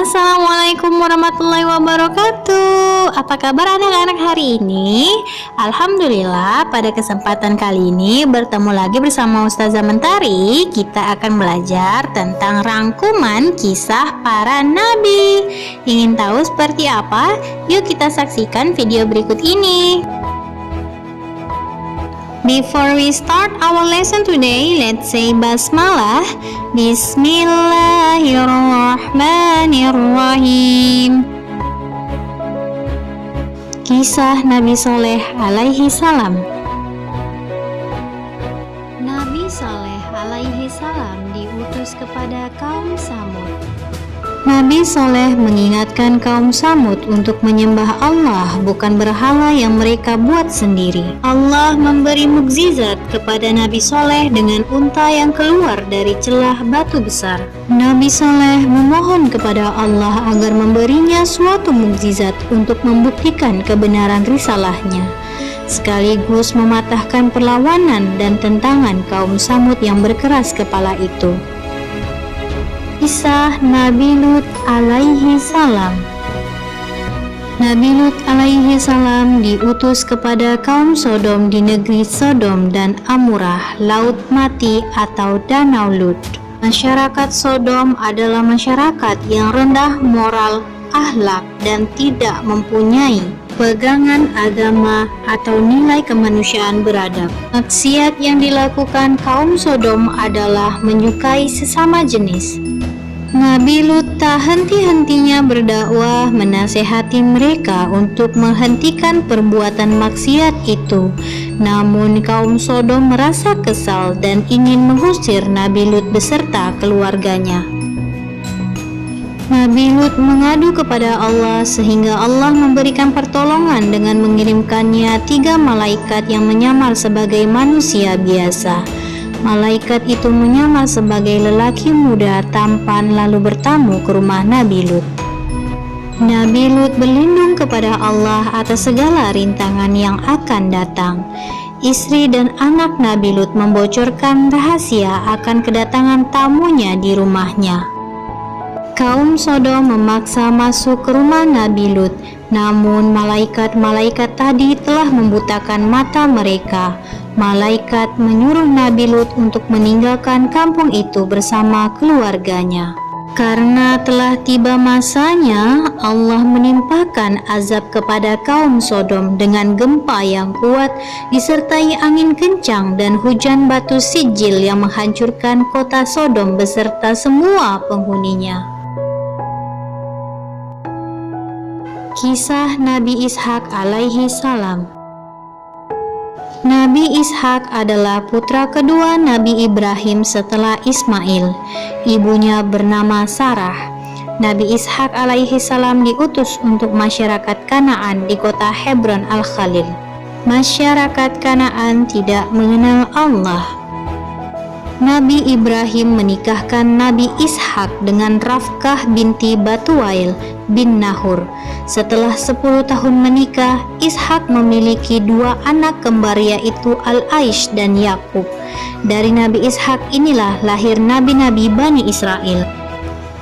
Assalamualaikum warahmatullahi wabarakatuh. Apa kabar anak-anak hari ini? Alhamdulillah, pada kesempatan kali ini bertemu lagi bersama Ustazah Mentari. Kita akan belajar tentang rangkuman kisah para nabi. Ingin tahu seperti apa? Yuk kita saksikan video berikut ini. Before we start our lesson today, let's say basmalah. Bismillahirrahmanirrahim. Kisah Nabi Soleh alaihi salam. Nabi Soleh alaihi salam diutus kepada kaum Samud. Nabi Soleh mengingatkan kaum Samud untuk menyembah Allah, bukan berhala yang mereka buat sendiri. Allah memberi mukjizat kepada Nabi Soleh dengan unta yang keluar dari celah batu besar. Nabi Soleh memohon kepada Allah agar memberinya suatu mukjizat untuk membuktikan kebenaran risalahnya, sekaligus mematahkan perlawanan dan tentangan kaum Samud yang berkeras kepala itu. Kisah Nabi Lut alaihi salam. Nabi Lut alaihi salam diutus kepada kaum Sodom di negeri Sodom dan Amurah, Laut Mati atau Danau Lut. Masyarakat Sodom adalah masyarakat yang rendah moral, akhlak, dan tidak mempunyai pegangan agama atau nilai kemanusiaan beradab. Maksiat yang dilakukan kaum Sodom adalah menyukai sesama jenis. Nabi Lut tak henti-hentinya berdakwah, menasehati mereka untuk menghentikan perbuatan maksiat itu. Namun kaum Sodom merasa kesal dan ingin mengusir Nabi Lut beserta keluarganya. Nabi Lut mengadu kepada Allah sehingga Allah memberikan pertolongan dengan mengirimkannya 3 malaikat yang menyamar sebagai manusia biasa. Malaikat itu menyamar sebagai lelaki muda tampan lalu bertamu ke rumah Nabi Lut. Nabi Lut berlindung kepada Allah atas segala rintangan yang akan datang. Istri dan anak Nabi Lut membocorkan rahasia akan kedatangan tamunya di rumahnya. Kaum Sodom memaksa masuk ke rumah Nabi Lut, namun malaikat-malaikat tadi telah membutakan mata mereka. Malaikat menyuruh Nabi Lut untuk meninggalkan kampung itu bersama keluarganya. Karena telah tiba masanya, Allah menimpakan azab kepada kaum Sodom dengan gempa yang kuat disertai angin kencang dan hujan batu sijil yang menghancurkan kota Sodom beserta semua penghuninya. Kisah Nabi Ishak alaihi salam. Nabi Ishak adalah putra kedua Nabi Ibrahim setelah Ismail. Ibunya bernama Sarah. Nabi Ishak alaihi salam diutus untuk masyarakat Kanaan di kota Hebron Al-Khalil. Masyarakat Kanaan tidak mengenal Allah. Nabi Ibrahim menikahkan Nabi Ishak dengan Rafkah binti Batuwail bin Nahur. Setelah 10 tahun menikah, Ishak memiliki 2 anak kembar yaitu Al-Aish dan Yakub. Dari Nabi Ishak inilah lahir nabi-nabi Bani Israel.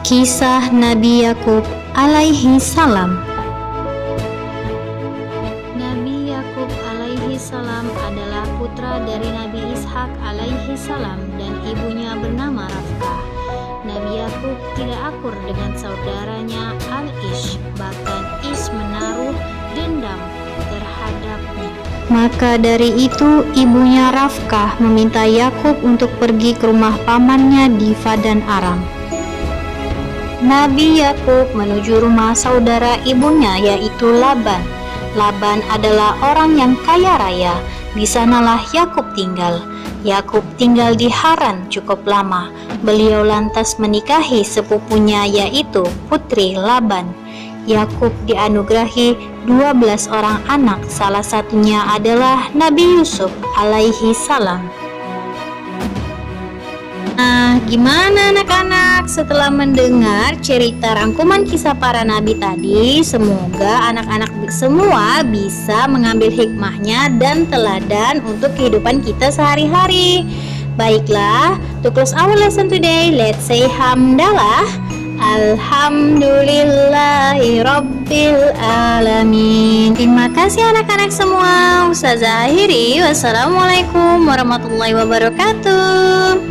Kisah Nabi Yakub alaihi salam. Nabi Yakub alaihi salam adalah putra dari Nabi Ishak alaihi salam dan ibunya bernama Rafkah. Nabi Yakub tidak akur dengan saudaranya Al-Ish, bahkan Ish menaruh dendam terhadapnya. Maka dari itu ibunya Rafkah meminta Yakub untuk pergi ke rumah pamannya di Padan Aram. Nabi Yakub menuju rumah saudara ibunya yaitu Laban. Laban adalah orang yang kaya raya. Di sanalah Yakub tinggal. Yakub tinggal di Haran cukup lama. Beliau lantas menikahi sepupunya yaitu putri Laban. Yakub dianugerahi 12 orang anak, salah satunya adalah Nabi Yusuf alaihi salam. Nah, gimana anak-anak setelah mendengar cerita rangkuman kisah para nabi tadi? Semoga anak-anak semua bisa mengambil hikmahnya dan teladan untuk kehidupan kita sehari-hari. Baiklah, to close our lesson today, let's say hamdalah. Alhamdulillahi Rabbil Alamin. Terima kasih anak-anak semua. Ustazah akhiri. Wassalamualaikum warahmatullahi wabarakatuh.